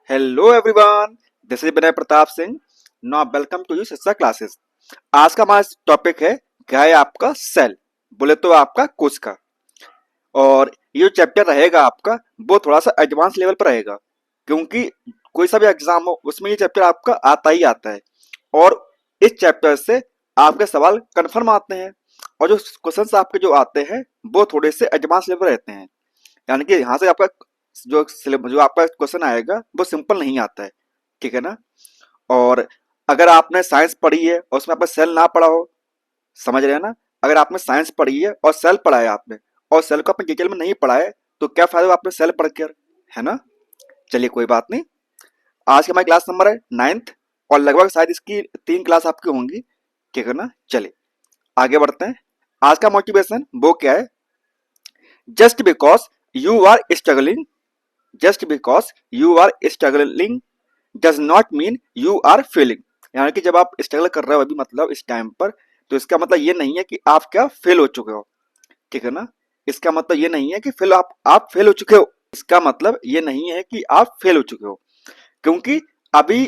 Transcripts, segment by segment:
Hello everyone, this is Vinay Pratap Singh. Now welcome to you Shiksha classes. आज का हमारा टॉपिक है क्या है आपका सेल, बोले तो आपका कोशिका। और ये जो चैप्टर रहेगा आपका वो थोड़ा सा एडवांस लेवल पर रहेगा, क्योंकि कोई सा भी एग्जाम हो उसमें ये चैप्टर आपका आता ही आता है। और इस चैप्टर से आपके सवाल कन्फर्म आते हैं, और जो क्वेश्चंस आपके जो आते हैं वो थोड़े से एडवांस लेवल रहते हैं। यानी कि यहाँ से आपका जो आपका क्वेश्चन आएगा वो सिंपल नहीं आता है, ठीक है ना। और अगर आपने साइंस पढ़ी है और उसमें आपने सेल ना पढ़ा हो, समझ रहे हैं ना। अगर आपने साइंस पढ़ी है और सेल पढ़ा है आपने, और सेल को आपने डिटेल में नहीं पढ़ा है, तो क्या फायदा आपने सेल पढ़ कर, है ना। चलिए कोई बात नहीं। आज की हमारी क्लास नंबर है 9th, और लगभग शायद इसकी 3 क्लास आपकी होंगी, ठीक है ना। चलिए आगे बढ़ते हैं। आज का मोटिवेशन वो क्या है, just because you are struggling, just because you are struggling does not mean you are failing. यानी कि जब आप स्ट्रगल कर रहे हो अभी, मतलब इस टाइम पर, तो इसका मतलब ये नहीं है कि आप क्या फेल हो चुके हो, ठीक है ना। इसका मतलब ये नहीं है कि फेल आप फेल हो चुके हो, इसका मतलब ये नहीं है कि आप फेल हो चुके हो। क्योंकि अभी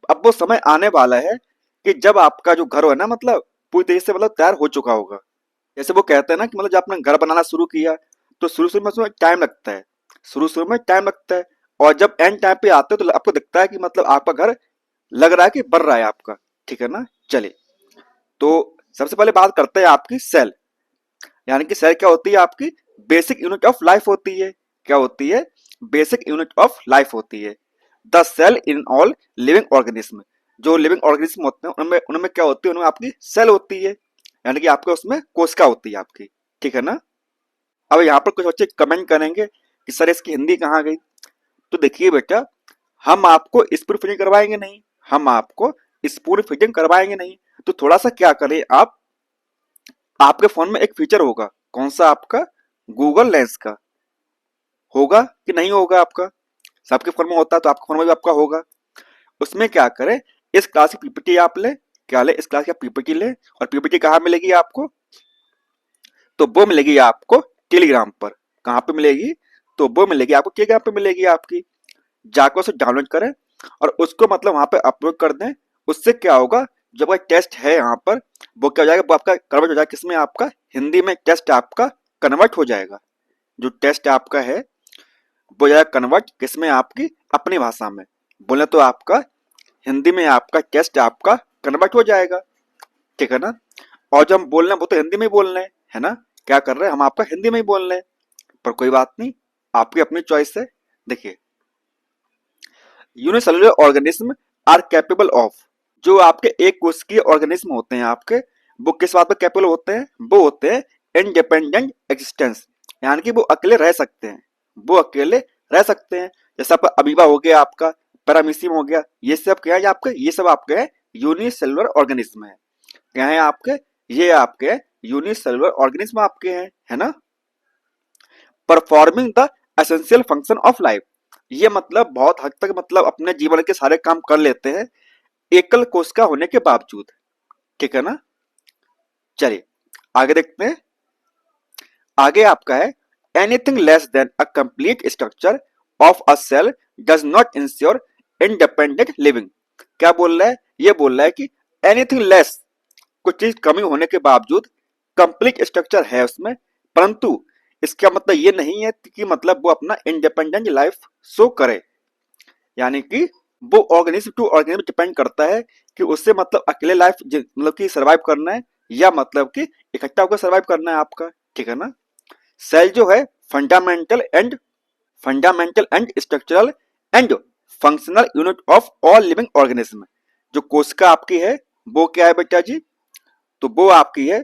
अब वो समय आने वाला है कि जब आपका जो घर है ना, मतलब पूरी तरीके से मतलब तैयार हो चुका होगा। जैसे वो कहते हैं ना कि मतलब जब आपने घर बनाना शुरू किया तो शुरू शुरू में उसमें टाइम लगता है, शुरू शुरू में टाइम लगता है। और जब एंड टाइम पे आते हो तो आपको दिखता है कि मतलब आपका घर लग रहा है कि बढ़ रहा है आपका, ठीक है ना। चलिए, तो सबसे पहले बात करते हैं आपकी सेल। यानी कि सेल क्या होती है, आपकी बेसिक यूनिट ऑफ लाइफ होती है। क्या होती है, बेसिक यूनिट ऑफ लाइफ होती है। The cell in all living organism, जो लिविंग ऑर्गेनिज्म होते हैं उनमें उनमें क्या होती है, उनमें आपकी सेल होती है। यानी कि आपके उसमें कोशिका होती है आपकी, ठीक है ना। अब यहाँ पर कुछ बच्चे कमेंट करेंगे कि सर इसकी हिंदी कहाँ गई। तो देखिए बेटा, हम आपको स्पून फीडिंग करवाएंगे नहीं, हम आपको स्पून फीडिंग करवाएंगे नहीं। तो थोड़ा सा क्या करें आप, आपके फोन में एक फीचर होगा, कौन सा आपका, गूगल लेंस का। होगा कि नहीं होगा आपका, सबके फोन में होता है तो आपके फोन में भी आपका होगा। उसमें क्या करें, इस क्लास की पीपीटी आप ले, क्या ले, इस क्लास की पीपीटी ले। और पीपीटी कहाँ मिलेगी आपको, तो वो मिलेगी आपको टेलीग्राम पर। कहाँ पे मिलेगी, तो वो मिलेगी आपको टेलीग्राम पे मिलेगी आपकी। जाकर उसे डाउनलोड करें और उसको मतलब वहां पे अपलोड कर दें। उससे क्या होगा, जब आपका टेस्ट है यहाँ पर, वो क्या हो जाएगा, वो आपका कन्वर्ट हो जाएगा किसमें, आपका हिंदी में टेस्ट आपका कन्वर्ट हो जाएगा। जो टेस्ट आपका है वो जाएगा कन्वर्ट किसमें, आपकी अपनी भाषा में। बोले तो आपका हिंदी में आपका टेस्ट आपका कन्वर्ट हो जाएगा, ठीक है ना। और जो हम बोल रहे हैं वो तो हिंदी में ही बोल रहे हैं, है ना। क्या कर रहे हैं हम, आपका हिंदी में ही बोल रहे हैं। पर कोई बात नहीं, आपकी अपनी चॉइस है। देखिए, unicellular organism are capable of, जो आपके एक कोशिकीय ऑर्गेनिज्म होते हैं आपके, वो किस बात पर कैपेबल होते हैं, वो होते हैं इंडिपेंडेंट एग्जिस्टेंस। यानी कि वो अकेले रह सकते हैं, वो अकेले रह सकते हैं। जैसे आपका अमीबा हो गया, आपका पैरामीशियम हो गया, ये सब क्या है आपके, ये सब आपके हैं यूनिसेलुलर ऑर्गेनिज्म है। क्या है आपके, ये आपके यूनिसेलुलर ऑर्गेनिज्म आपके हैं, है ना। Performing the essential function of life, ये मतलब बहुत हद तक मतलब अपने जीवन के सारे काम कर लेते हैं एकल कोशिका होने के बावजूद, ठीक है ना। चलिए आगे देखते हैं। आगे आपका है, anything less than a complete structure of a cell does not ensure independent living. क्या बोल रहा है, ये बोल रहा है कि एनीथिंग लेस, कुछ चीज कमी होने के बावजूद कंप्लीट स्ट्रक्चर है उसमें, परंतु इसका मतलब ये नहीं है कि मतलब वो अपना इंडिपेंडेंट लाइफ शो करे। यानी कि वो ऑर्गेनिज्म टू ऑर्गेनिज्म डिपेंड करता है कि उससे मतलब अकेले लाइफ मतलब कि सर्वाइव करना है, या मतलब कि इकट्ठा होकर सर्वाइव करना है आपका, ठीक है ना। सेल जो है fundamental and structural and functional unit of all living organism. जो कोशिका आपकी है वो क्या है बेटा जी, तो वो आपकी है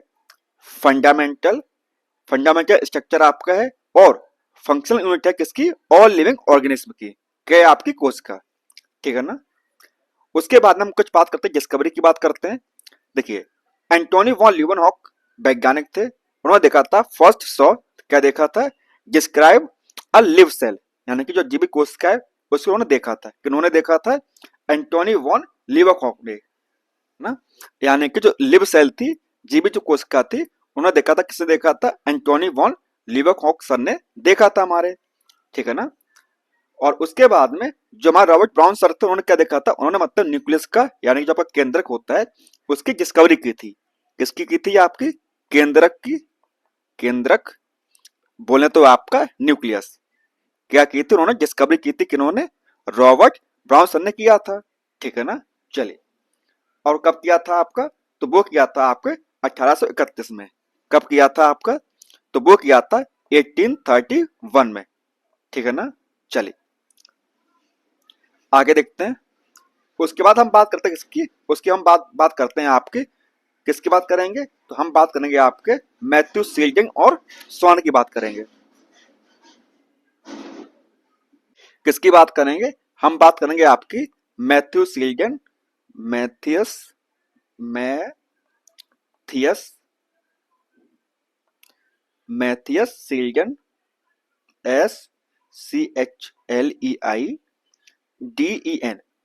फंडामेंटल, स्ट्रक्चर आपका है, और फंक्शनल यूनिट है किसकी, ऑल लिविंग ऑर्गेनिज्म की, क्या है आपकी कोशिका, ठीक है ना। उसके बाद हम कुछ बात करते हैं, डिस्कवरी की बात करते हैं। देखिए, एंटोनी वॉन ल्यूवेनहॉक वैज्ञानिक थे, उन्होंने देखा था फर्स्ट सॉ, क्या देखा था, डिस्क्राइब अ लिव सेल। यानी कि जो जीवित कोशिका है उसको उन्होंने देखा था, कि उन्होंने देखा था एंटोनी वॉन ल्यूवेनहॉक ने, ना। यानी कि जो लिव सेल थी, जीवित जो कोशिका थी, उन्होंने देखा था, किसने देखा था, एंटोनी वॉन ल्यूवेनहॉक सर ने देखा था हमारे, ठीक है ना। और उसके बाद में जो हमारा रॉबर्ट ब्राउन सर थे, उन्होंने क्या देखा था, उन्होंने मतलब न्यूक्लियस का यानी कि जो आपका केंद्रक होता है उसकी डिस्कवरी की थी। किसकी की थी? आपकी केंद्रक की। केंद्रक बोले तो आपका न्यूक्लियस क्या की थी, उन्होंने डिस्कवरी की थी। किन्होंने? रॉबर्ट ब्राउन सर ने किया था। ठीक है ना। चलिए, और कब किया था आपका? तो वो किया था आपके 1831 में। कब किया था आपका? तो वो किया था 1831 में। ठीक है ना। चलिए आगे देखते हैं। उसके बाद हम बात करते हैं किसकी? उसकी हम बात करते हैं आपके किसकी बात करेंगे? तो हम बात करेंगे आपके मैथ्यू सील्डिंग और स्वान की बात करेंगे। किसकी बात करेंगे? हम बात करेंगे आपकी Matthew Schleiden, Matthias Matthias Matthias Schleiden, SCHLEIDEN,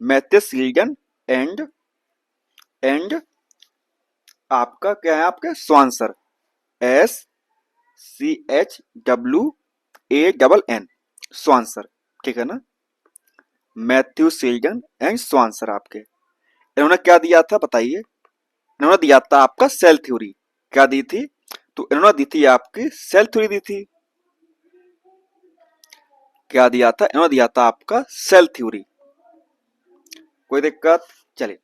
Matthias Schleiden and आपका क्या है? आपके स्वानसर, SCHWANN, स्वानसर। ठीक है ना। मैथ्यू सील्डन एंड स्वानसर आपके, इन्होंने क्या दिया था बताइए? इन्होंने दिया था आपका सेल थ्योरी। क्या दी थी? तो इन्होंने दी थी आपकी सेल थ्योरी दी थी। क्या दिया था? इन्होंने दिया था आपका सेल थ्योरी। कोई दिक्कत? चलिए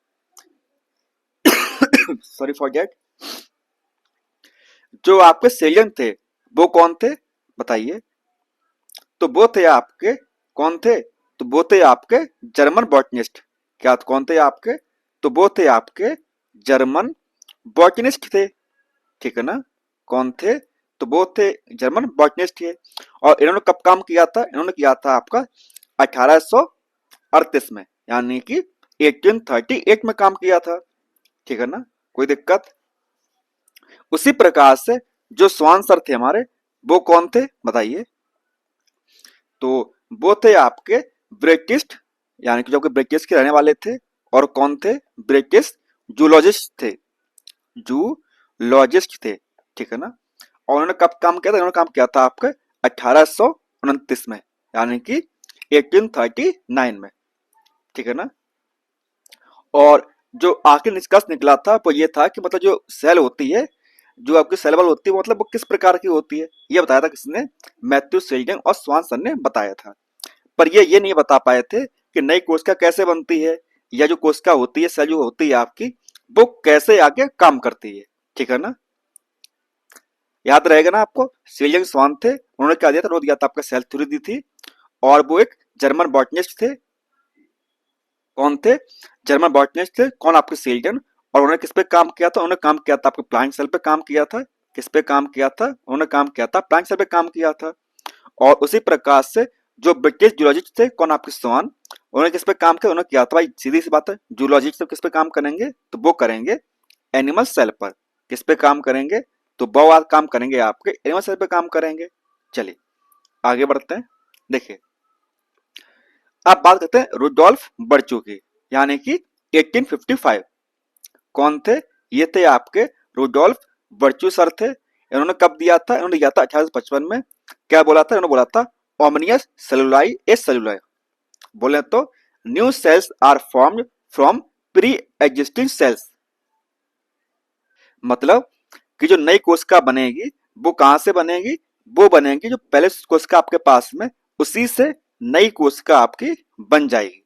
सॉरी फॉर दैट। जो आपके सेलियन थे वो कौन थे बताइए? तो वो थे आपके कौन थे? तो वो थे आपके जर्मन बॉटनिस्ट। क्या कौन थे आपके? तो वो थे आपके जर्मन बॉटनिस्ट थे। ठीक है ना। कौन थे? तो वो थे जर्मन बॉटनिस्ट थे। और इन्होंने कब काम किया था? इन्होंने किया था आपका 1838 में, यानी कि 1838 में काम किया था। ठीक है ना। कोई दिक्कत? उसी प्रकार से जो स्वान सर थे हमारे, वो कौन थे बताइए? तो वो थे आपके ब्रिटिश, यानी कि जो कि ब्रिटिश के रहने वाले थे। और कौन थे? ब्रिटिश जूलॉजिस्ट थे। जूलॉजिस्ट थे। ठीक है ना। और उन्होंने कब काम किया था? उन्होंने काम किया था आपके 1829 में, यानी कि 1839 में। ठीक है ना। और जो आखिरी निष्कर्ष निकला था वो ये था कि मतलब जो सेल होती है, जो आपकी सेल वॉल होती है, मतलब वो किस प्रकार की होती है, ये बताया था किसने? मैथ्यू सेल्डिंग और स्वानसन ने बताया था। पर ये नहीं बता पाए थे कि नई कोशिका कैसे बनती है, या जो कोशिका होती है, सेल जो होती है आपकी, वो कैसे आगे काम करती है। ठीक है ना। याद रहेगा ना आपको? सेलियन स्वान थे, उन्होंने क्या दिया था? उन्होंने दिया था आपका सेल थ्योरी दी थी। और वो एक जर्मन बॉटनिस्ट थे। कौन थे? जर्मन बॉटनिस्ट थे। कौन? आपके सेलियन। और उन्होंने किस पे काम किया था? उन्होंने काम किया था आपके प्लांट सेल पे काम किया था। किस पे काम किया था? उन्होंने काम किया था प्लांट सेल पे काम किया था। और उसी प्रकार से जो ब्रिटिश जूलॉजिस्ट थे, कौन? आपके स्वान, उन्होंने किस पे काम किया? उन्होंने किया था भाई, सीधी सी बात है, जूलॉजिस्ट किस पे काम करेंगे? तो वो करेंगे एनिमल सेल पर। किस पे काम करेंगे? तो वो काम करेंगे आपके एनिमल सेल पे काम करेंगे। चलिए आगे बढ़ते हैं। देखिए अब बात करते हैं रुडोल्फ बर्चू की, यानी कि 1855। कौन थे? ये थे आपके रुडोल्फ बर्चू सर थे। इन्होंने कब दिया था? इन्होंने दिया था 1855 में। क्या बोला था? इन्होंने बोला था ओमनियस सेलुलाई ए सेलुलाई, बोले तो new cells are formed from pre existing cells. मतलब कि जो नई कोशिका बनेगी वो कहां से बनेगी? वो बनेगी जो पहले कोशिका आपके पास में, उसी से नई कोशिका आपकी बन जाएगी।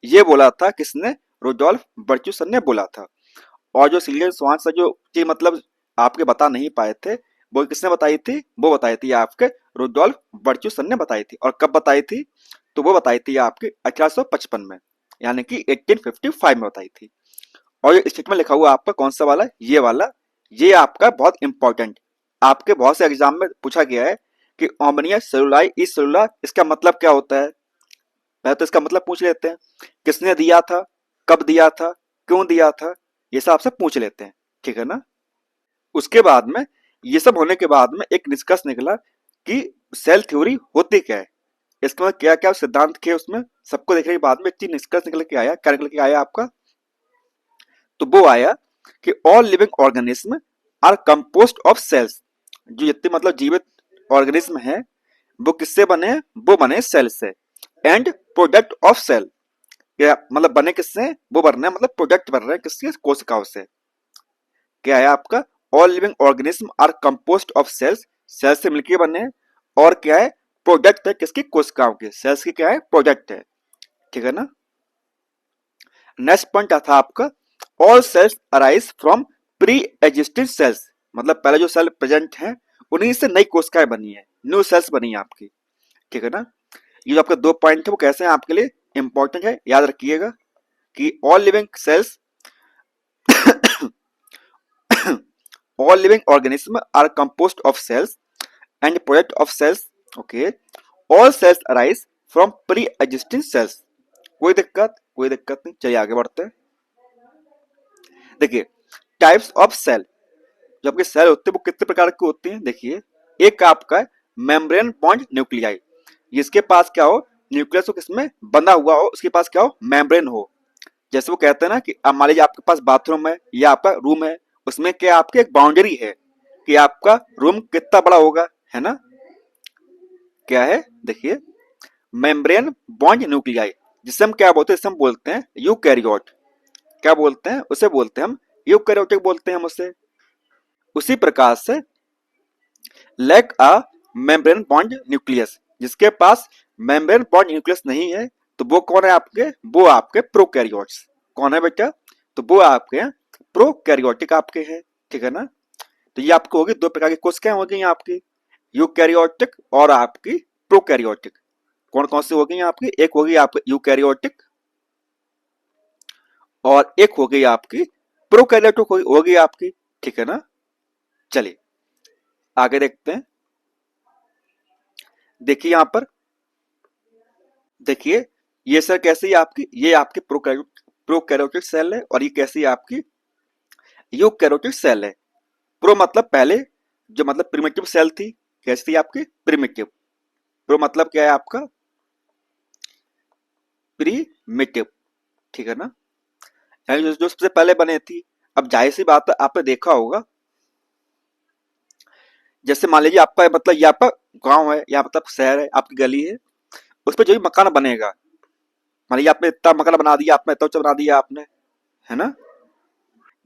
ये बोला था किसने? रुडोल्फ बर्चूसन ने बोला था। और जो सिलियन स्वान से जो चीज मतलब आपके बता नहीं पाए थे, वो किसने बताई थी? वो बताई थी आपके रुडोल्फ बर्चूसन ने बताई थी। और कब बताई थी? तो वो बताई थी आपके 1855 में, यानी कि 1855 में बताई थी। और ये स्टेटमेंट लिखा हुआ आपका कौन सा वाला? ये वाला। ये आपका बहुत इंपॉर्टेंट, आपके बहुत से एग्जाम में पूछा गया है कि ओमनिया सेलुलाई ई सेलुला, इसका मतलब क्या होता है? पहले तो इसका मतलब पूछ लेते हैं। किसने दिया था? कब दिया था? क्यों दिया था? ये सब आपसे पूछ लेते हैं। ठीक है ना। उसके बाद में ये सब होने के बाद में एक निष्कर्ष निकला कि सेल थ्योरी होती क्या है, इसके बाद क्या क्या सिद्धांत थे उसमें, सबको देखने के बाद में एक चीज निष्कर्ष निकल के आया। क्या निकल के आया आपका? तो वो आया कि all living organism are composed of cells. जो जितने मतलब जीवित ऑर्गेनिज्म है वो किससे बने हैं? वो बने सेल से। End product of cell. क्या मतलब बने किससे, वो बन रहे हैं मतलब प्रोडक्ट बन रहे हैं किसके, कोशिकाओं से। क्या है आपका, all living organism are composed of cells, cells से मिलकर बने हैं। और क्या है, प्रोडक्ट है किसकी, कोशिकाओं के, सेल्स की क्या है, प्रोडक्ट है, ठीक है ना। नेक्स्ट पॉइंट था आपका, all cells arise from pre existing cells, मतलब पहले जो सेल प्रेजेंट है उन्हीं से नई कोशिकाएं बनी है, न्यू सेल्स बनी है आपकी, ठीक है ना। ये जो आपके दो पॉइंट है वो कैसे हैं आपके लिए इंपॉर्टेंट है, याद रखिएगा कि all living cells all living organisms are composed of cells and product of cells, okay, all cells arise from pre-existing cells। कोई दिक्कत नहीं, चलिए आगे बढ़ते हैं। देखिए टाइप्स ऑफ सेल, जो आपके सेल होते हैं वो कितने प्रकार के होते हैं, देखिए एक आपका मेम्ब्रेन बॉन्ड न्यूक्लियाई, जिसके पास क्या हो, न्यूक्लियस हो किसमें बंधा हुआ हो, उसके पास क्या हो, मेम्ब्रेन हो। जैसे वो कहते हैं ना कि अब मान लीजिए आपके पास बाथरूम है या आपका रूम है, उसमें क्या आपकी एक बाउंड्री है कि आपका रूम कितना बड़ा होगा, है ना। क्या है, देखिए मेम्ब्रेन बॉन्ड न्यूक्लियाई, जिसे हम क्या बोलते हैं, जिसे हम बोलते हैं यूकैरियोट। क्या बोलते हैं उसे, बोलते हैं हम यूकैरियोटिक बोलते हैं हम उसे। उसी प्रकार से lack a membrane bound nucleus, जिसके पास मेम्ब्रेन बॉन्ड न्यूक्लियस नहीं है, तो वो कौन है आपके, वो आपके प्रोकैरियोट्स। कौन है बेटा, तो वो आपके प्रोकैरियोटिक आपके हैं, ठीक है ना। तो ये आपको होगी दो प्रकार की कोशिकाएं हो गई आपकी, यूकैरियोटिक और आपकी प्रोकैरियोटिक। कौन कौन सी हो गई आपकी, एक होगी आपकी यूकैरियोटिक और एक हो गई आपकी प्रोकैरियोटिक होगी आपकी, ठीक है ना। चलिए आगे देखते हैं। देखिए यहां पर, देखिए ये सर कैसी है आपकी, ये आपकी प्रोकैरियोटिक सेल है और ये कैसी है आपकी यूकैरियोटिक सेल है। प्रो मतलब पहले, जो मतलब प्रिमिटिव सेल थी, कैसी थी आपकी, प्रिमिटिव। प्रो मतलब क्या है आपका, प्रीमिटिव, ठीक है ना, यानी जो सबसे पहले बने थी। अब जाहिर सी बात है आपने देखा होगा, जैसे मान लीजिए आपका मतलब ये आपका गांव है या मतलब शहर है, आपकी गली है, उस पर जो भी मकान बनेगा, मान लीजिए आपने इतना मकान बना दिया, आपने इतना ऊंचा बना दिया आपने, है ना।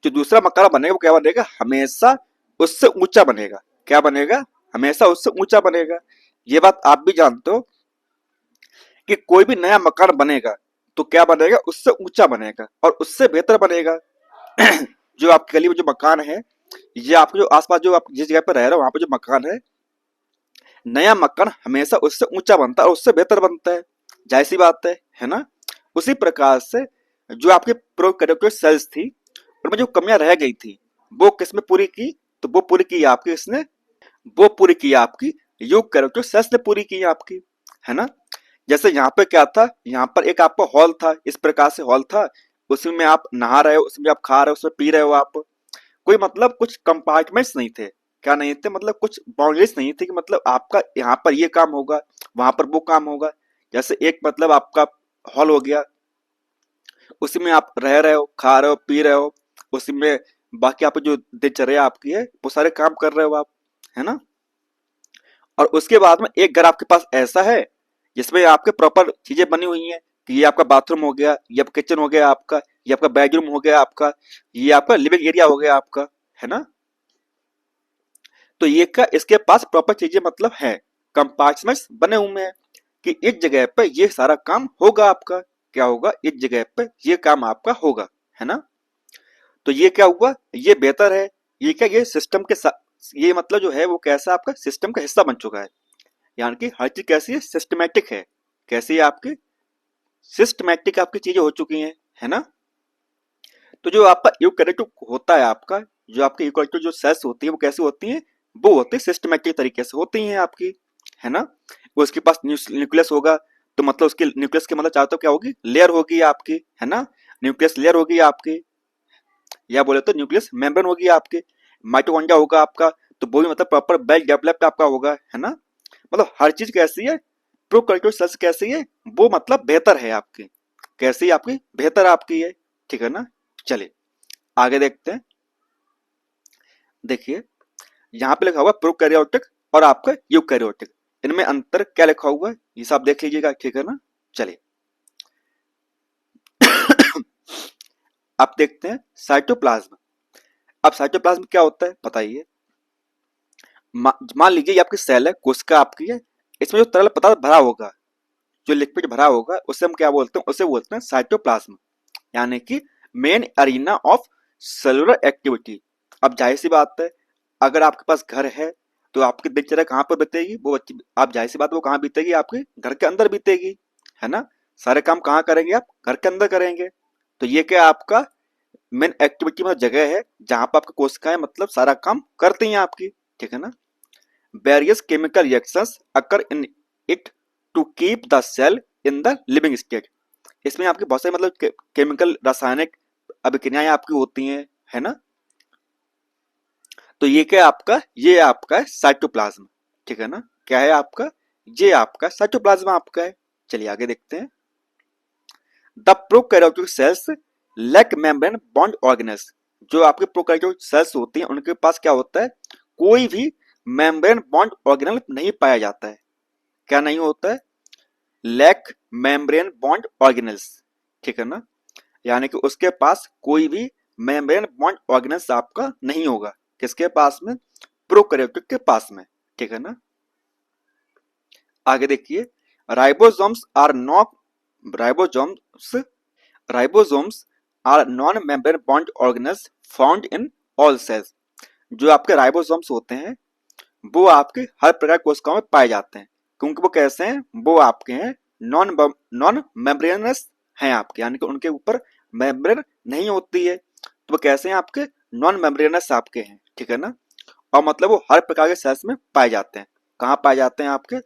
जो दूसरा मकान बनेगा वो क्या बनेगा, हमेशा उससे ऊंचा बनेगा। क्या बनेगा, हमेशा उससे ऊंचा बनेगा। ये बात आप भी जानते हो कि कोई भी नया मकान बनेगा तो क्या बनेगा, उससे ऊंचा बनेगा और उससे बेहतर बनेगा। जो आपकी गली में जो मकान है, ये आपके जो आसपास जो आप जिस जगह पर रह रहे हो वहां पे जो मकान है, नया मकान हमेशा उससे ऊंचा बनता है और उससे बेहतर बनता है, जाहिर सी बात है ना। उसी प्रकार से जो आपके प्रोकैरियोटिक सेल्स थी उनमें जो कमियां रह गई थी वो किसमें पूरी की, तो वो पूरी की आपकी इसने, वो पूरी की आपकी यूकैरियोटिक सेल्स ने पूरी की आपकी, है ना। जैसे यहाँ पे क्या था, यहाँ पर एक आपका हॉल था, इस प्रकार से हॉल था, उसमें आप नहा रहे हो, उसमें आप खा रहे हो, उसमें पी रहे हो आप, कोई मतलब कुछ कंपार्टमेंट्स नहीं थे। क्या नहीं थे, मतलब कुछ बाउंड्रीज नहीं थी कि मतलब आपका यहाँ पर ये काम होगा, वहां पर वो काम होगा। जैसे एक मतलब आपका हॉल हो गया, उसी में आप रह रहे हो, खा रहे हो, पी रहे हो, उसी में बाकी आप जो दिनचर्या आपकी है वो सारे काम कर रहे हो आप, है ना। और उसके बाद में एक घर आपके पास ऐसा है जिसमें आपके प्रॉपर चीजें बनी हुई हैं कि ये आपका बाथरूम हो गया, ये आपका किचन हो गया आपका, ये आपका बेडरूम हो गया आपका, ये आपका लिविंग एरिया हो गया आपका, है ना। तो ये का इसके पास प्रॉपर चीजें मतलब है, कंपार्टमेंट्स बने हुए हैं कि इस जगह पे ये सारा काम होगा आपका, क्या होगा, इस जगह पे ये काम आपका होगा, है ना। तो ये क्या हुआ, ये बेहतर है, ये क्या, ये सिस्टम के साथ, ये मतलब जो है वो कैसा आपका सिस्टम का हिस्सा बन चुका है। यानी कि हर चीज कैसी है, सिस्टमेटिक है। कैसी है आपकी, सिस्टमेटिक आपकी चीजें हो चुकी हैं, है ना। तो जो आपका यूकैरियोटिक होता है आपका, जो आपके यूकैरियोटिक जो सेल्स होती है वो कैसी होती हैं, वो होती है सिस्टमेटिक तरीके से होती हैं आपकी, है ना। वो उसके पास न्यूक्लियस होगा, तो मतलब उसके न्यूक्लियस के मतलब चाहते हो क्या होगी, लेयर होगी आपकी, है ना। न्यूक्लियस लेयर होगी आपकी, या बोले तो न्यूक्लियस मेम्ब्रेन होगी आपकी। माइटोकॉन्ड्रिया होगा आपका, तो वो भी मतलब प्रॉपर वेल डेवलप्ड आपका होगा, है ना। मतलब हर चीज कैसी है, प्रोकैरियोटिक सेल्स कैसी है, वो मतलब बेहतर है आपकी, कैसी है आपकी, बेहतर आपकी है, ठीक है ना। चलिए आगे देखते हैं। देखिए यहाँ पे लिखा हुआ प्रोकैरियोटिक और आपका यूकैरियोटिक, इनमें अंतर क्या लिखा हुआ है ये सब देख लीजिएगा, ठीक है ना। चलिए अब देखते हैं साइटोप्लाज्म। अब साइटोप्लाज्म क्या होता है बताइए। मान लीजिए ये आपकी सेल है, कोशिका आपकी है, इसमें जो तरल पदार्थ भरा होगा, जो लिक्विड भरा होगा, उसे हम क्या बोलते हैं, उसे बोलते हैं साइटोप्लाज्म, यानी कि main arena of cellular activity. अब जाहिर सी बात है, अगर आपके पास घर है तो आपकी दिनचर्या कहाँ पर बीतेगी, वो आप जाहिर सी बात वो कहाँ बीतेगी, आपके घर के अंदर बीतेगी, है ना। सारे काम कहाँ करेंगे, आप घर के अंदर करेंगे। तो ये क्या आपका मेन एक्टिविटी में जगह है जहां पर आपकी कोशिकाएं मतलब सारा काम करती हैं आपकी, ठीक है ना। Various chemical reactions occur in it to keep the cell in the living state. इसमें आपकी बहुत सारी मतलब केमिकल रासायनिक अभिक्रियाएं आपकी होती हैं, है ना। तो ये क्या आपका, ये आपका है साइटोप्लाज्म, ठीक है ना। क्या है आपका, ये आपका साइटोप्लाज्म आपका है। चलिए आगे देखते हैं। The prokaryotic cells lack membrane bound organelles. जो आपके प्रोकैरियोटिक सेल्स होती हैं उनके पास क्या होता है, कोई भी मेम्ब्रेन बॉन्ड ऑर्गेनल नहीं पाया जाता है। क्या नहीं होता है, लैक मेम्ब्रेन बॉन्ड ऑर्गेनल्स, ठीक है ना। यानी कि उसके पास कोई भी मेम्ब्रेन बॉन्ड ऑर्गेनल्स आपका नहीं होगा, किसके पास में, प्रोकैरियोटिक के पास में, ठीक है ना। आगे देखिए, ribosomes are not ribosomes ribosomes are non membrane bound organelles found in all cells. जो आपके राइबोसोम्स होते हैं वो आपके हर प्रकार कोशिकाओं में पाए जाते हैं, क्योंकि वो कैसे हैं, वो आपके हैं नॉन नॉन मेम्ब्रेनस हैं आपके, यानी कि उनके ऊपर मेम्ब्रेन नहीं होती है, तो वो कैसे हैं आपके, नॉन मेम्ब्रेनस आपके हैं, ठीक है ना। और मतलब वो हर प्रकार के सेल्स में पाए जाते हैं। कहाँ पाए जाते हैं आपके,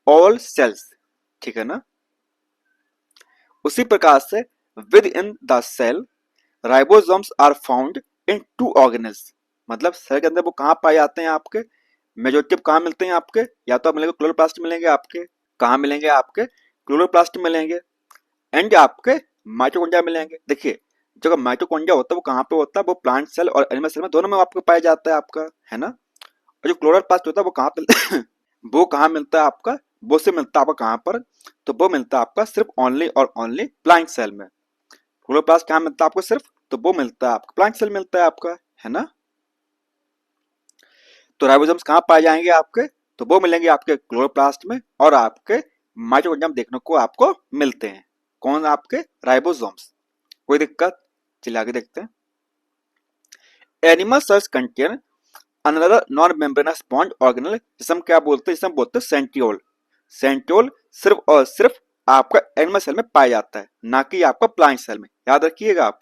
ऑल सेल्स, ठीक है ना। उसी प्रकार से within the cell ribosomes are found in two organelles. मतलब सेल के अंदर वो कहाँ पाए जाते हैं आपके, मेजोरिटी कहाँ मिलते हैं आपके, या तो आप मिलेंगे क्लोरोप्लास्ट मिलेंगे आपके, कहाँ मिलेंगे आपके, क्लोरोप्लास्ट मिलेंगे, एंड आपके माइटोकॉन्ड्रिया मिलेंगे। देखिए जो माइटोकॉन्ड्रिया होता है वो कहाँ पे होता है, वो प्लांट सेल और एनिमल सेल में दोनों में आपको पाया जाता है आपका, है ना। और जो क्लोरोप्लास्ट होता है वो कहाँ पे वो कहाँ मिलता है आपका, वो से मिलता है आपका कहाँ पर, तो वो मिलता है आपका सिर्फ ओनली और ओनली प्लांट सेल में। क्लोरोप्लास्ट कहाँ मिलता है आपको सिर्फ, तो वो मिलता है आपका प्लांट सेल मिलता है आपका, है ना। तो राइबोसोम्स कहाँ पाए जाएंगे आपके, तो वो मिलेंगे आपके क्लोरोप्लास्ट में और आपके माइटोकॉन्ड्रिया देखने को आपको मिलते हैं। कौन, आपके राइबोसोम्स। कोई दिक्कत, चलिए आगे देखते हैं। Animal cells contain another non membranes bond organelle, जिसे हम क्या बोलते हैं, जिसे हम बोलते हैं सेंट्रियोल। सेंट्रियोल सिर्फ और सिर्फ आपका एनिमल सेल में पाया जाता है, ना कि आपका प्लांट सेल में। याद रखिएगा आप,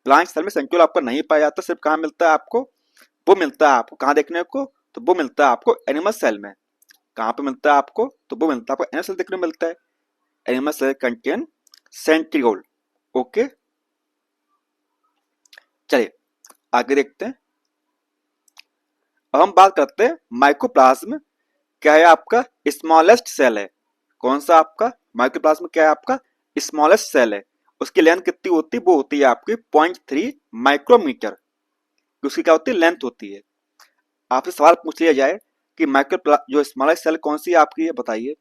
प्लांट सेल में सेंट्रियोल आपका नहीं पाया जाता, सिर्फ कहाँ मिलता है आपको, वो मिलता है आपको कहाँ देखने को, तो वो मिलता है आपको एनिमल सेल में। कहाँ पे मिलता है आपको, तो वो मिलता है आपको एनिमल सेल देखने को मिलता है। Animal cell contain centriole, okay. चलिए आगे देखते हैं। अब हम बात करते हैं माइकोप्लाज्म। क्या है आपका, स्मॉलेस्ट सेल है। कौन सा आपका माइक्रोप्लाज्म, क्या है आपका स्मॉलेस्ट सेल है। उसकी लेंथ कितनी होती है, वो होती है आपकी 0.3 माइक्रोमीटर। उसकी क्या होती है, लेंथ होती है। आपसे सवाल पूछ लिया जाए कि जो स्मॉलेस्ट सेल कौन सी आपकी है बताइए,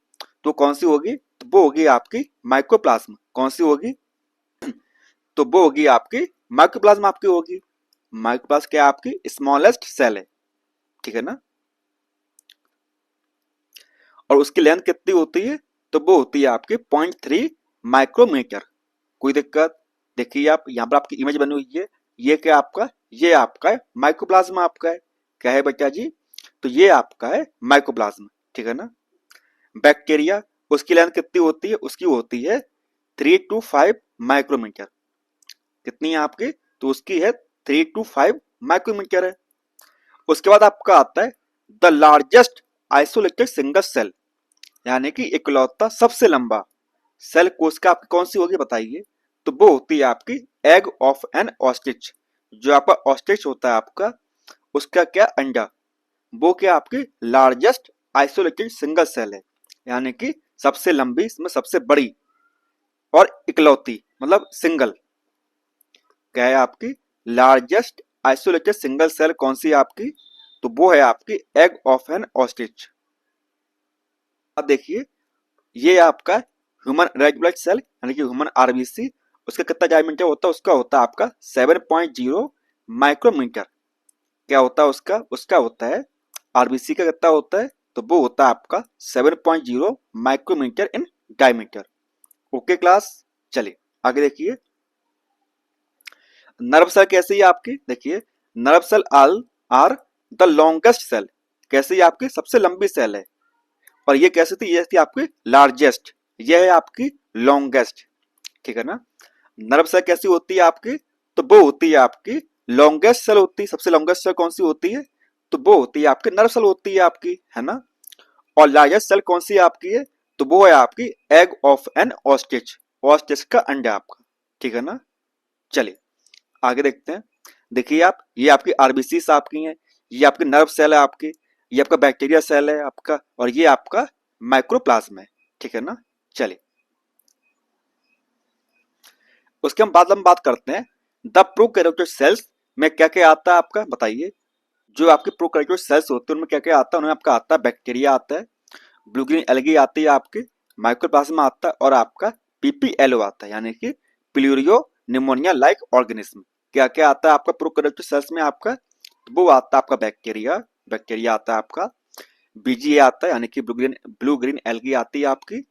तो कौन सी होगी, तो वो होगी आपकी माइक्रोप्लाज्म। कौन सी होगी, तो वो होगी आपकी माइक्रोप्लाज्म आपकी होगी। माइक्रोप्लाज्म क्या आपकी स्मॉलेस्ट सेल है, ठीक है ना। और उसकी लेंथ कितनी होती है, तो वो होती है आपकी 0.3 माइक्रोमीटर। कोई दिक्कत, देखिए आप यहाँ पर आपकी इमेज बनी हुई है, ये क्या आपका, ये आपका है माइक्रोप्लाज्म आपका है। क्या है बेटा जी, तो ये आपका है माइक्रोप्लाज्म, ठीक है ना। बैक्टीरिया, उसकी लेंथ कितनी होती है, उसकी होती है 3 to 5 माइक्रोमीटर। कितनी है आपकी, तो उसकी है 3 to 5 माइक्रोमीटर है। उसके बाद आपका आता है the largest isolated single cell, यानी कि इकलौता सबसे लंबा सेल कोशिका आपकी कौन सी होगी बताइए, तो वो होती है आपकी एग ऑफ एन ऑस्ट्रिच। जो आपका ऑस्ट्रिच होता है आपका, उसका क्या अंडा, वो क्या आपकी लार्जेस्ट आइसोलेटेड सिंगल सेल है, यानी कि सबसे लंबी, इसमें सबसे बड़ी और इकलौती मतलब सिंगल। क्या है आपकी लार्जेस्ट आइसोलेटेड सिंगल सेल कौन सी है आपकी, तो वो है आपकी एग ऑफ एन ऑस्ट्रिच। अब देखिए, ये आपका ह्यूमन रेड ब्लड सेल यानी कि ह्यूमन आरबीसी, उसका कितना डायमीटर होता है, उसका होता है आपका 7.0 माइक्रोमीटर। क्या होता है उसका, उसका होता है आरबीसी का कितना होता है, तो वो होता है आपका 7.0 micrometre in diameter. Okay class, चलिए आगे देखिए। नर्व सेल कैसे ही आपकी, देखिए nerve cell are the longest cell, कैसे ही आपकी सबसे लंबी सेल है। और ये कैसे थी, ये थी आपकी लार्जेस्ट, ये है आपकी लॉन्गेस्ट, ठीक है ना। नर्व सेल कैसी होती है आपकी, तो वो होती है आपकी लॉन्गेस्ट सेल होती है। सबसे लॉन्गेस्ट सेल कौन सी होती है, तो वो होती है आपकी नर्व सेल होती है आपकी, है ना। और लार्जेस्ट सेल कौन सी आपकी है, तो वो है आपकी egg of N ostrich, ostrich का अंडा आपका, ठीक है ना। चलिए आगे देखते हैं। देखिए आप, ये आपकी आरबीसी आपकी हैं, ये आपकी नर्व सेल है आपकी, ये आपका बैक्टीरिया सेल है आपका, और ये आपका माइक्रोप्लाज्म है, ठीक है ना। चलिए उसके हम बात करते हैं द प्रोकैरियोटिक सेल्स में क्या क्या आता है आपका, बताइए। जो आपके प्रोकैरियोटिक सेल्स होते हैं उनमें क्या क्या आता है, उनमें आपका आता है बैक्टीरिया आता है, ब्लू ग्रीन एल्गी आती है आपकी, माइक्रोप्लाज्मा आता है, और आपका पीपीएलओ आता है यानी कि प्लूरियो निमोनिया लाइक ऑर्गेनिज्म। क्या क्या आता है आपका प्रोकैरियोटिक सेल्स में आपका, तो वो आता है आपका बैक्टीरिया, बैक्टीरिया आता है आपका, बीजीए आता है यानी कि ब्लू ग्रीन एल्गी आती है आपकी,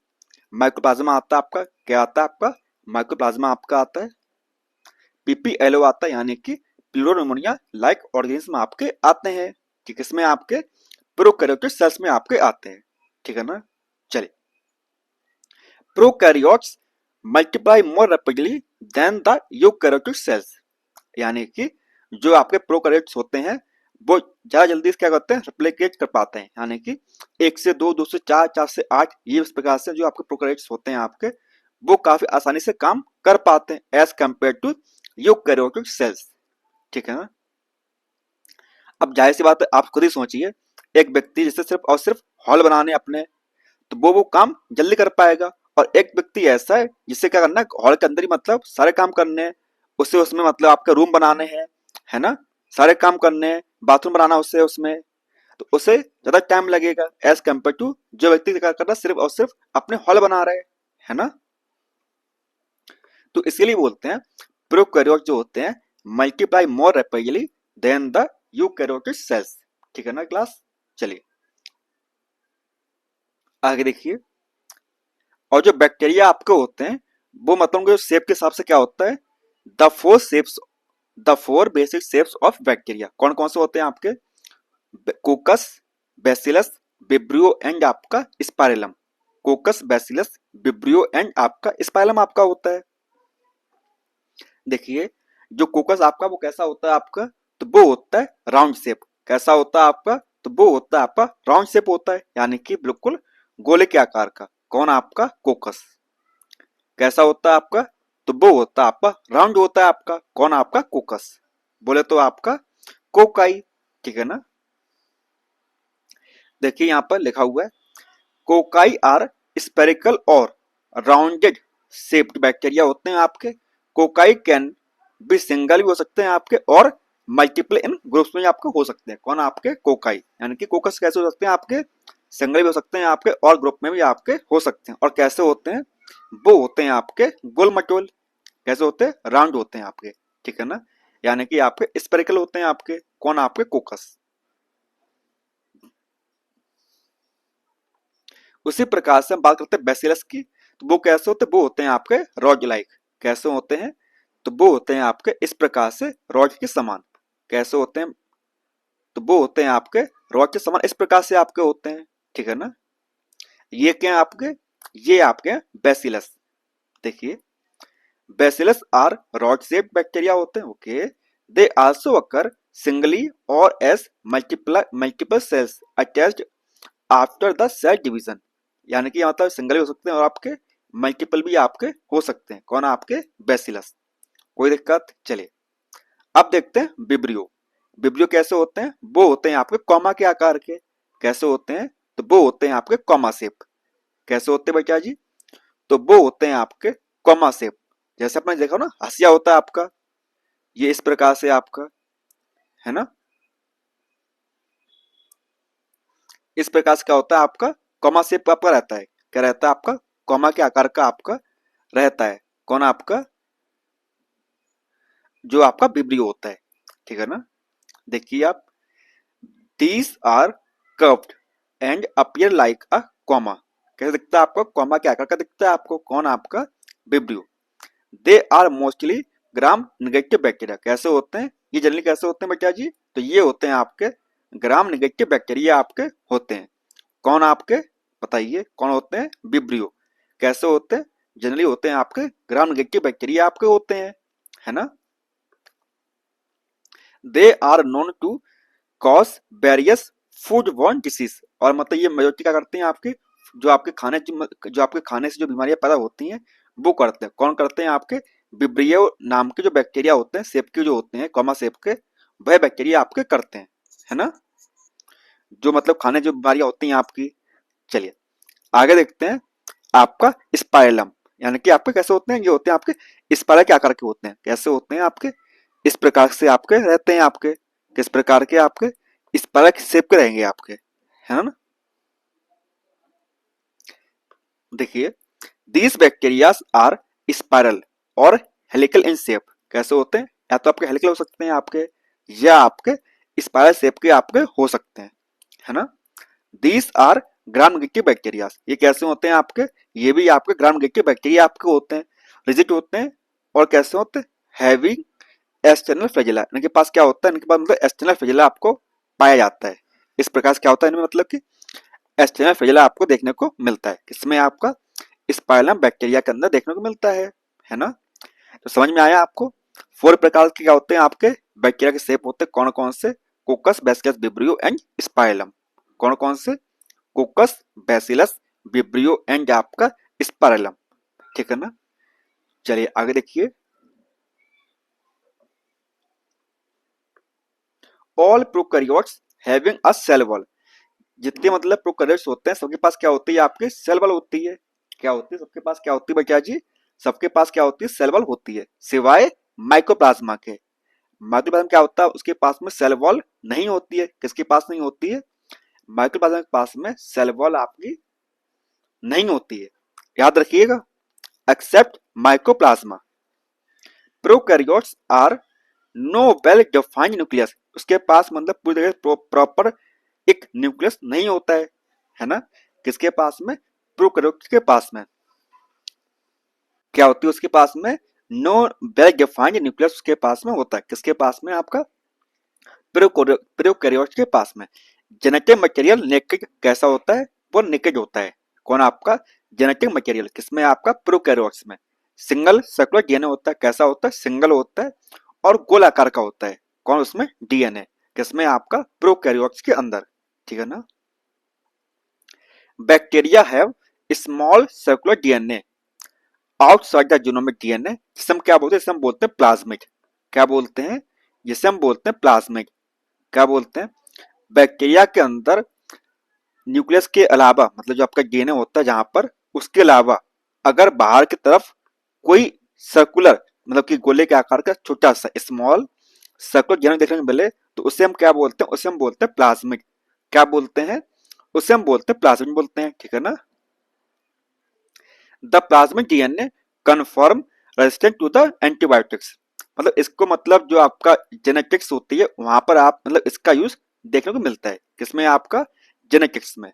माइक्रोप्लाज्मा आता है आपका, क्या आता है आपका माइक्रोप्लाज्मा आपका आता है, पीपीएलओ आता है यानी कि प्लूरोनिमोनिया लाइक ऑर्गेनिज्म आपके आते हैं, कि किसमें आपके प्रोकैरियोटिक सेल्स में आपके आते हैं, ठीक है ना। चलिए prokaryotes multiply more rapidly than the eukaryotic cells, यानी कि जो आपके प्रोकैरियोट्स होते हैं वो ज्यादा जल्दी से क्या करते हैं, रेप्लिकेट कर पाते हैं, यानी कि 1 से 2, 2 से 4, 4 से 8, ये इस प्रकार से जो आपके प्रोकैरियोट्स होते हैं आपके, वो काफी आसानी से काम कर पाते हैं as compare to eukaryotic cells, ठीक है ना। अब जाहिर सी बात है, आप खुद ही सोचिए, एक व्यक्ति जिसे सिर्फ और सिर्फ हॉल बनाने अपने, तो वो काम जल्दी कर पाएगा। और एक व्यक्ति ऐसा है जिससे क्या करना है, हॉल के अंदर ही मतलब सारे काम करने हैं, उससे उसमें मतलब आपके रूम बनाने हैं, है ना, सारे काम करने हैं, बाथरूम बनाना उससे उसमें, तो उसे ज्यादा टाइम लगेगा एज कम्पेयर टू जो व्यक्ति क्या कर रहा है, सिर्फ और सिर्फ अपने हॉल बना रहे हैं, है ना। तो इसीलिए बोलते हैं प्रोकैरियोट जो होते हैं multiply more rapidly than the eukaryotic cells, ठीक है ना क्लास। चलिए आगे देखिए। और जो बैक्टीरिया आपके होते हैं वो मतलब उनके शेप के हिसाब से क्या होता है, the four shapes, the four basic shapes of bacteria कौन कौन से होते हैं आपके, कोकस, बैसिलस, विब्रियो एंड आपका स्पाइरलम। कोकस, बैसिलस, विब्रियो एंड आपका स्पाइरलम आपका होता है। देखिए जो कोकस आपका वो कैसा होता है आपका, तो वो होता है राउंड शेप, कैसा होता है आपका, तो वो होता है आपका राउंड शेप होता है, यानी कि बिल्कुल गोले के आकार का, कौन आपका कोकस। कैसा होता है आपका, तो वो होता है आपका राउंड होता है आपका, कौन आपका कोकस, बोले तो आपका कोकाई, ठीक है ना। देखिए यहाँ पर लिखा हुआ है कोकाई आर स्पेरिकल और राउंडेड शेप्ड बैक्टीरिया होते हैं आपके। कोकाई कैन भी सिंगल भी हो सकते हैं आपके, और मल्टीपल इन ग्रुप्स में आपके हो सकते हैं, कौन आपके कोकाई, यानी कि कोकस कैसे हो सकते हैं आपके, सिंगल भी हो सकते हैं आपके, और ग्रुप में भी आपके हो सकते हैं। और कैसे होते हैं, वो होते हैं आपके गोल मटोल, कैसे होते हैं, राउंड होते हैं आपके, ठीक है ना, यानी कि आपके स्पेरिकल होते हैं आपके, कौन आपके कोकस। उसी प्रकार से हम बात करते हैं बैसिलस की, तो वो कैसे होते हैं, वो होते हैं आपके रॉड लाइक, कैसे होते हैं, तो वो होते हैं आपके इस प्रकार से रॉड के समान, कैसे होते हैं, तो वो होते हैं आपके रॉड के समान इस प्रकार से आपके होते हैं, ठीक है ना। ये क्या है आपके, ये आपके बैसिलस। देखिए bacillus are rod shaped bacteria होते हैं, okay. They also occur singly और as multiple cells attached after the cell division, यानी कि मतलब सिंगल हो सकते हैं और आपके मल्टीपल भी आपके हो सकते हैं, कौन आपके बैसिलस, कोई दिक्कत। चलिए अब देखते हैं विब्रियो। विब्रियो कैसे होते हैं, वो होते हैं आपके कॉमा के आकार के, कैसे होते हैं, तो वो होते हैं आपके कॉमा शेप, कैसे होते हैं बेटा जी, तो वो होते हैं आपके कॉमा शेप। जैसे आपने देखा ना हसिया होता है आपका, ये इस प्रकार से आपका, है ना, इस प्रकार से क्या होता है आपका कॉमा शेप आपका रहता है, क्या रहता है आपका कॉमा के आकार का आपका रहता है। कौन? आपका जो आपका विब्रियो होता है, ठीक है ना। देखिए आप, these are curved and appear like a comma. कैसे दिखता है आपको? कॉमा के आकार का दिखता है आपको। कौन? आपका vibrio. They are mostly gram negative bacteria. कैसे होते हैं ये? जनरली कैसे होते हैं बेटा जी? तो ये होते हैं आपके ग्राम नेगेटिव बैक्टीरिया आपके होते हैं। कौन? आपके बताइए कौन होते हैं? विब्रियो। कैसे होते हैं? जनरली होते हैं आपके ग्राम नेगेटिव बैक्टीरिया आपके होते हैं, है ना। They are known to cause various food borne disease. और मतलब ये मेजोरिटी क्या करते हैं आपके, जो आपके खाने जो आपके खाने से जो बीमारियां पैदा होती हैं वो करते हैं। कौन करते हैं? आपके विब्रियो नाम के जो बैक्टीरिया होते हैं, सेप के जो होते हैं, कॉमा सेप के, वह बैक्टीरिया आपके करते हैं, है ना। जो मतलब खाने जो बीमारियां होती हैं आपकी। चलिए आगे देखते हैं। आपका स्पाइरलम, यानी कि आपके कैसे होते हैं? ये होते हैं आपके स्पाइरल के आकार के होते हैं। कैसे होते हैं आपके? इस प्रकार से आपके रहते हैं आपके। किस प्रकार के? आपके स्पाइरल शेप के रहेंगे आपके, है ना। देखिए, दीज बैक्टीरियाज आर स्पाइरल और हेलिकल इन शेप। कैसे होते हैं? या तो आपके हेलिकल हो सकते हैं आपके, या आपके स्पाइरल शेप के आपके हो सकते हैं, है ना। These are gram negative bacteria. ये कैसे होते हैं आपके? ये भी आपके ग्राम नेगेटिव बैक्टीरिया आपके होते हैं, रिजिड होते हैं। और कैसे होते हैं? Having external flagella. इनके पास क्या होता है? इनके पास मतलब एक्सटर्नल फ्लैजेला आपको पाया जाता है। इस प्रकार से क्या होता है इनमें? मतलब कि एक्सटर्नल फ्लैजेला आपको देखने को मिलता है। किसमें? आपका स्पाइरलम बैक्टीरिया के अंदर देखने को मिलता है ना। तो समझ में आया आपको? 4 प्रकार के क्या होते हैं आपके बैक्टीरिया के शेप होते हैं। कौन कौन से? Coccus, bacillus, vibrio and spirillum. कौन कौन से? कोकस, बैसिलस, विब्रियो एंड आपका स्पाइरलम, ठीक है ना। चलिए आगे देखिए। All prokaryotes having a cell wall. जितने मतलब प्रोकैरियोट्स होते हैं सबके पास क्या होती है? आपके सेल वॉल होती है। क्या होती है? सबके पास क्या होती है बेटा जी? सबके पास क्या होती है? सेल वॉल होती है, सिवाय माइकोप्लाज्मा के। माइक्रोप्लाज्मा क्या होता है? उसके पास में सेल वॉल नहीं होती है। किसके पास नहीं होती है? माइक्रोप्लाज्मा के पास में सेल वॉल आपकी नहीं होती है, याद रखिएगा। Except mycoplasma, prokaryotes are no well defined nucleus. उसके पास मतलब पूरी तरह प्रॉपर एक न्यूक्लियस नहीं होता है ना। किसके पास में? प्रोकैरियोट्स के पास में क्या होती है? उसके पास में नो वेल डिफाइंड न्यूक्लियस उसके पास में होता है। किसके पास में? आपका प्रोकैरियोट्स के पास में। जेनेटिक मटेरियल नेकेड कैसा होता है? वो नेकेड होता है। कौन? आपका जेनेटिक मटेरियल किसमें? आपका प्रोकैरियोट्स में सिंगल सर्कुलर डीएनए होता है। कैसा होता है? सिंगल होता है और गोल आकार का होता है। कौन? उसमें डीएनए किसमें? आपका प्रोकैरियोट्स के अंदर, ठीक है ना। Bacteria have small circular DNA outside the genomic DNA, जिसे हम क्या बोलते हैं? जिसे हम बोलते हैं प्लाज्मिड। क्या बोलते हैं? जिसे हम बोलते हैं प्लाज्मिड। क्या बोलते हैं? बैक्टीरिया के अंदर न्यूक्लियस के अलावा मतलब जो आपका डीएनए होता है जहां पर, उसके अलावा अगर बाहर की तरफ कोई सर्कुलर मतलब कि गोले के आकार का छोटा सा स्मॉल सर्कुलर डीएनए देखने को मिले तो उसे हम क्या बोलते हैं? उसे हम बोलते हैं प्लाज्मिड। क्या बोलते हैं? उसे हम बोलते हैं प्लाज्मिड बोलते हैं, ठीक है ना। The plasmid DNA confirm resistant to the antibiotics. मतलब इसको मतलब जो आपका जेनेटिक्स होती है वहां पर आप मतलब इसका यूज देखने को मिलता है। किसमें? आपका जेनेटिक्स में,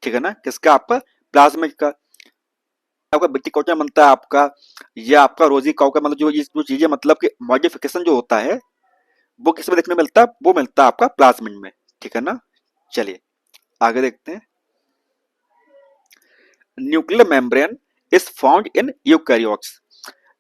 ठीक है ना। किसका? आपका प्लाज्मिड का। आपका बिट्टी कोटा बनता है आपका, या आपका रोजी काउ का मतलब जो चीजें मतलब कि मॉडिफिकेशन जो होता है वो किसमें देखने को मिलता है? वो मिलता है आपका प्लाज्मिड में, ठीक है ना। चलिए आगे देखते हैं। Nuclear membrane is found in eukaryotes.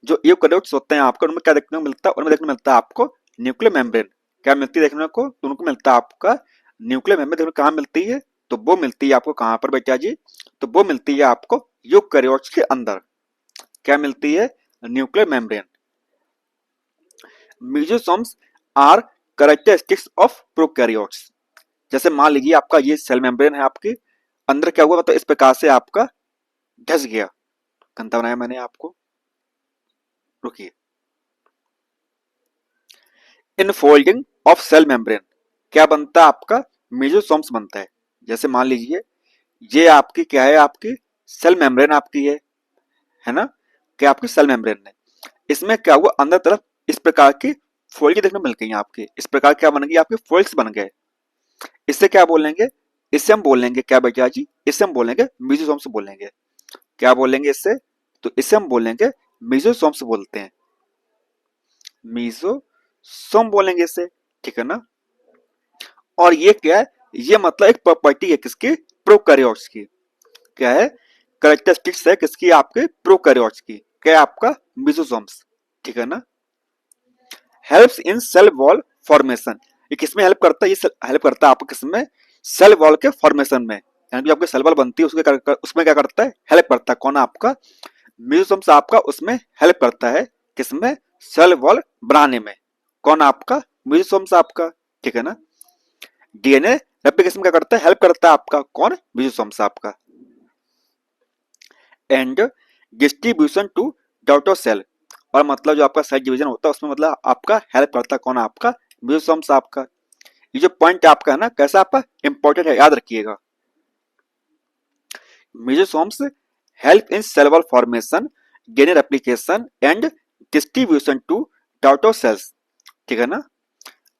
जो यूकैरियोट्स होते हैं आपको उनमें क्या देखने को मिलता है? उनमें देखने को मिलता है आपको न्यूक्लियर मेम्ब्रेन। क्या मिलती है देखने को? तो उनको मिलता है आपका न्यूक्लियर मेम्ब्रेन। देखने को कहाँ मिलती है? तो वो मिलती है आपको कहाँ पर बेटा जी? तो वो मिलती है आपको यूकैरियोट्स के अंदर। क्या मिलती है? Nuclear membrane. Mesosomes are characteristics of prokaryotes. जैसे मान लीजिए आपका ये सेल मेम्ब्रेन है, आपके अंदर क्या हुआ मतलब इस प्रकार से आपका धस गया। गंदा बनाया मैंने आपको, रुकिए। इनफोल्डिंग ऑफ सेल मेम्ब्रेन क्या बनता है? आपका मेसोसोम्स बनता है। जैसे मान लीजिए ये आपकी क्या है? आपकी सेल मेम्ब्रेन आपकी है, है ना, क्या आपकी सेल मेम्ब्रेन ने। इसमें क्या हुआ, अंदर तरफ इस प्रकार की फोल्ड देखने को मिल गई आपके, इस प्रकार क्या बन गई आपके, फोल्ड्स बन गए। इससे क्या बोलेंगे, इससे हम बोलेंगे क्या बेटा जी, इससे हम बोलेंगे मीजोसोम्स बोलेंगे। क्या बोलेंगे इससे, तो इससे हम बोलेंगे मीजोसोम्स बोलते हैं, मीजोसोम बोलेंगे इससे, ठीक है ना। और ये क्या है, ये मतलब एक प्रॉपर्टी है किसकी, प्रोकैरियोट्स की। क्या है, कैरेक्टरिस्टिक्स है किसकी, आपके प्रोकैरियोट्स की, क्या है आपका, मीजोसोम्स, ठीक है ना। Helps in cell wall formation, ये किसमें हेल्प करता है, ये हेल्प करता है आपको किसमें, सेल वॉल के फॉर्मेशन में, यानी कि आपके सेल वॉल बनती है उसमें क्या करता है, हेल्प करता है, कौन आपका, मीजोसोम्स आपका उसमें हेल्प करता है, किसमें, सेल वॉल बनाने में, कौन आपका, मीजोसोम्स आपका, ठीक है ना। डीएनए रेप्लिकेशन क्या करता है, हेल्प करता है आपका, कौन, मीजोसोम्स आपका। And distribution to daughter cell, और मतलब जो आपका सेल डिवीजन होता है उसमें मतलब आपका हेल्प करता है, कौन आपका, मीजोसोम्स आपका। ये जो पॉइंट आपका है ना, कैसा आपका इंपॉर्टेंट है, याद रखिएगा। Mesosomes help in cell wall formation, DNA replication and distribution to daughter cells, ठीक है ना।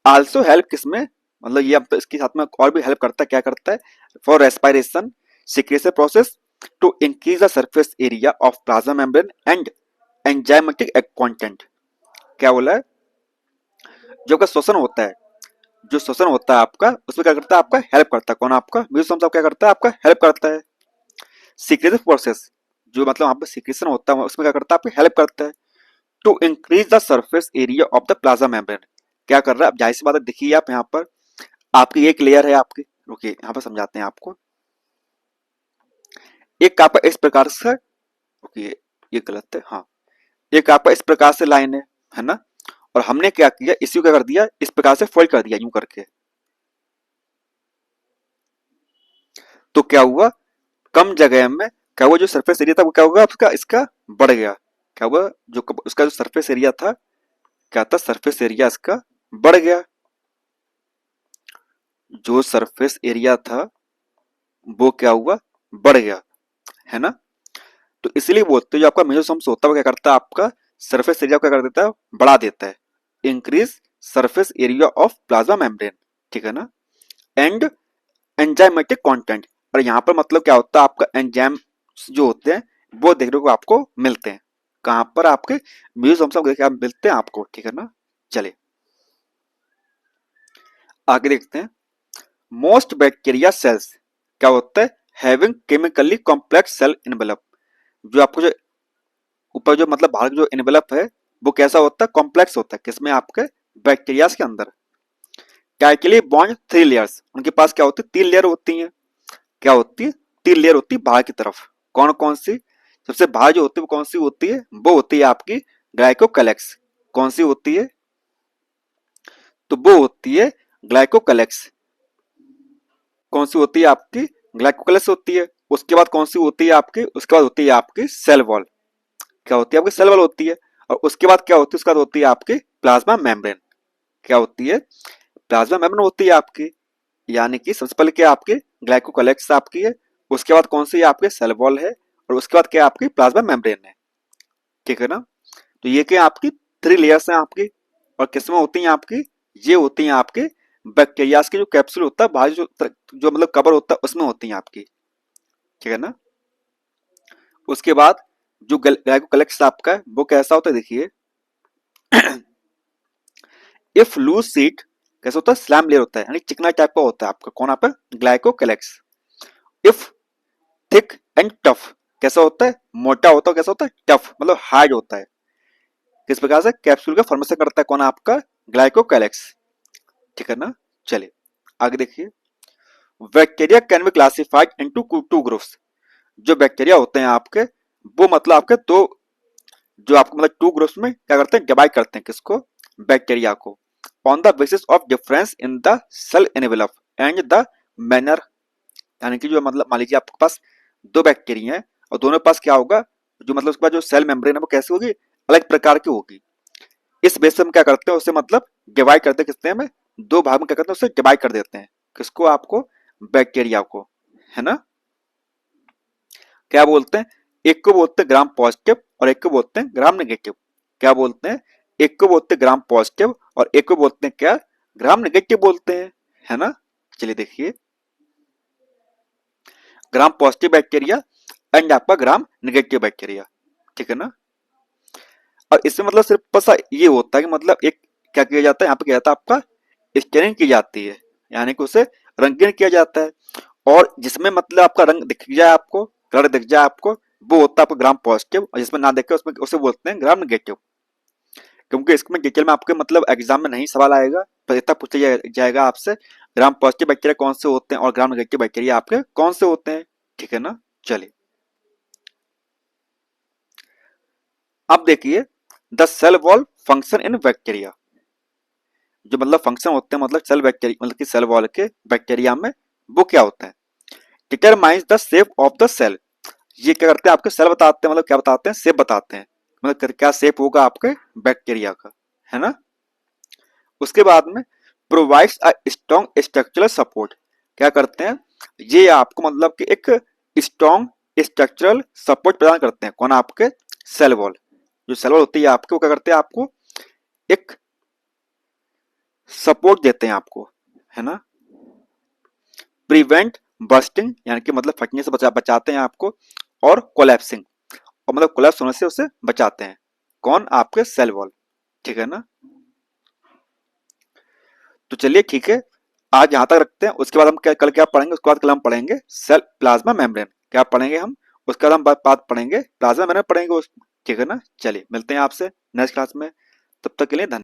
आल्सो हेल्प किसमें, मतलब ये अब तो इसके साथ में और भी हेल्प करता है, क्या करता है, for respiration, secretion process, to increase the surface area of plasma membrane and enzymatic content. क्या बोला है, जो का श्वसन होता है, जो श्वसन होता है आपका उसमें क्या करता है, आपका हेल्प करता है, कौन आपका, मीजोसोम्स क्या करता है, आपका हेल्प करता है। सिक्रेशन प्रोसेस, जो मतलब वहां पे सिक्रेशन होता है उसमें क्या करता है, आपको हेल्प करता है। To increase the surface area of the plasma membrane, क्या कर रहा है, अब जाहिर सी बात है, देखिए आप यहाँ पर आपकी एक लेयर है आपकी, रुकिए यहाँ पर समझाते हैं आपको। एक आपका इस प्रकार से, रुकिए ये गलत है, हाँ, एक आपका इस प्रकार से लाइन है ना, और हमने क्या किया, इसी को क्या कर दिया, इस प्रकार से फोल्ड कर दिया यूं करके। तो क्या हुआ, कम जगह में क्या हुआ, जो सरफेस एरिया था वो क्या होगा उसका, इसका बढ़ गया। क्या हुआ, जो उसका जो सरफेस एरिया था, क्या था, सरफेस एरिया इसका बढ़ गया। जो सरफेस एरिया था वो क्या हुआ, बढ़ गया, है ना। तो इसलिए बोलते हैं जो आपका मेसोसोम्स होता है वो क्या करता है, आपका सरफेस एरिया को क्या कर देता है, बढ़ा देता है, increase surface area of plasma membrane, ठीक है ना। एंड एंजाइमेटिक कंटेंट, और यहाँ पर मतलब क्या होता है, आपका एंजाइम जो होते हैं वो देखने को आपको मिलते हैं, कहाँ पर, आपके मेसोसोम्स को मिलते हैं आपको, ठीक है ना। चलिए आगे देखते हैं। मोस्ट बैक्टीरिया सेल्स क्या होता है, having chemically complex cell envelope, जो आपको जो ऊपर जो मतलब बाहर जो एनवेलप है वो कैसा होता है, कॉम्प्लेक्स होता है, किसमें, आपके बैक्टीरिया के अंदर। टाइटली बॉन्ड 3 लेयर्स, उनके पास क्या होती है, 3 लेयर होती हैं, क्या होती है, 3 लेयर होती है बाहर की तरफ, कौन कौन सी, सबसे बाहर जो होती है वो कौन सी होती है, वो होती है आपकी ग्लाइकोकैलेक्स, कौन सी होती है, तो वो होती है ग्लाइकोकैलेक्स, कौन सी होती है आपकी, ग्लाइकोकैलेक्स होती है। उसके बाद कौन सी होती है आपकी, उसके बाद होती है आपकी सेल वॉल, क्या होती है आपकी, सेल वॉल होती है। और उसके बाद क्या होती है, उसके बाद होती है आपकी प्लाज्मा मेम्ब्रेन, क्या होती है, प्लाज्मा मेम्ब्रेन होती है आपकी, यानी कि सबसे पहले क्या आपकी ग्लाइकोकैलेक्स आपकी है, उसके बाद कौन सी आपके सेल वॉल है, और उसके बाद क्या आपकी प्लाज्मा मेम्ब्रेन है, ठीक है ना। तो ये क्या आपकी 3 लेयर्स हैं आपकी, और किसमें होती हैं आपकी, ये होती हैं आपके बैक्टीरियाज के जो कैप्सूल होता है बाहर जो मतलब कवर होता है उसमें होती हैं आपकी, ठीक है ना। उसके बाद जो ग्लाइकोकैलेक्स आपका है वो कैसा होता है, देखिए इफ लूज सीट कैसा होता है, स्लैम लेयर होता है, यानी चिकना टाइप का होता है आपका, कौन आपका, glycocalyx. If thick and tough कैसा होता है, मोटा होता है, कैसा होता है, टफ मतलब हार्ड होता है, किस प्रकार से, कैप्सूल का फॉर्मेशन करता है, कौन आपका, ग्लाइकोकैलेक्स, ठीक है ना। चलिए आगे देखिए। Bacteria can be classified into 2 groups, जो बैक्टीरिया होते हैं आपके वो मतलब आपके दो, जो आपको मतलब 2 ग्रुप्स में क्या करते हैं, डिवाइड करते हैं किसको, बैक्टीरिया को, on the basis of difference in the cell envelope and the manner, यानी कि जो मतलब मान लीजिए आपके पास 2 बैक्टीरिया हैं और दोनों के पास क्या होगा, जो मतलब उसके पास जो सेल मेम्ब्रेन है वो कैसी होगी, अलग प्रकार की होगी। इस बेस से हम क्या करते हैं, उसे मतलब डिवाइड करते हैं, किसने में, 2 भाग में क्या करते हैं, उसे डिवाइड कर देते हैं, किसको, आपको बैक्टीरिया को, है ना। क्या बोलते हैं, एक को बोलते हैं ग्राम पॉजिटिव और एक को बोलते हैं ग्राम नेगेटिव। क्या बोलते हैं? एक को बोलते हैं ग्राम पॉजिटिव और एक को बोलते हैं क्या? ग्राम नेगेटिव बोलते हैं, है ना। चलिए देखिए, ग्राम पॉजिटिव बैक्टीरिया एंड आपका ग्राम नेगेटिव बैक्टीरिया, ठीक है ना। और इसमें मतलब सिर्फ बस ये होता है कि मतलब एक क्या किया जाता है, यहाँ पे क्या जाता है आपका स्टेनिंग की जाती है, यानी कि उसे रंगीन किया जाता है। और जिसमें मतलब आपका रंग दिख जाए आपको, कलर दिख जाए आपको, वो होता है आपका ग्राम पॉजिटिव, और जिसमें ना दिखे उसमें उसे बोलते हैं ग्राम नेगेटिव। क्योंकि इसमें डिटेल में आपके मतलब एग्जाम में नहीं सवाल आएगा, पर इतना पूछा जाएगा आपसे ग्राम पॉजिटिव बैक्टीरिया कौन से होते हैं और ग्राम नेगेटिव बैक्टीरिया आपके कौन से होते हैं, ठीक है ना। चलिए अब देखिए, the cell wall function in bacteria. जो मतलब फंक्शन होते हैं मतलब सेल बैक्टीरिया मतलब कि सेल वॉल के बैक्टीरिया में, वो क्या होता है? Determines the shape of the cell. ये क्या करते हैं, आपके सेल बताते हैं, मतलब क्या बताते हैं, शेप बताते हैं, मतलब क्या शेप होगा आपके बैक्टीरिया का, है ना। उसके बाद में provides a strong structural support. क्या करते हैं, ये आपको मतलब कि एक स्ट्रॉन्ग स्ट्रक्चरल सपोर्ट प्रदान करते हैं। कौन? आपके सेल वॉल। जो सेल वॉल होती है आपके, वो क्या करते हैं, आपको एक सपोर्ट देते हैं आपको, है ना। प्रिवेंट बस्टिंग यानी कि मतलब फटने से बचाते हैं आपको, और कोलैप्सिंग और मतलब कोलैप्स होने से उसे बचाते हैं। कौन? आपके सेल वॉल, ठीक है ना। तो चलिए ठीक है, आज यहाँ तक रखते हैं। उसके बाद हम कल क्या पढ़ेंगे, उसके बाद कल हम पढ़ेंगे सेल प्लाज्मा मेम्ब्रेन। क्या पढ़ेंगे हम? उसके बाद हम बात पढ़ेंगे प्लाज्मा मेम्ब्रेन पढ़ेंगे ठीक है ना। चलिए मिलते हैं आपसे नेक्स्ट क्लास में, तब तक के लिए धन्यवाद।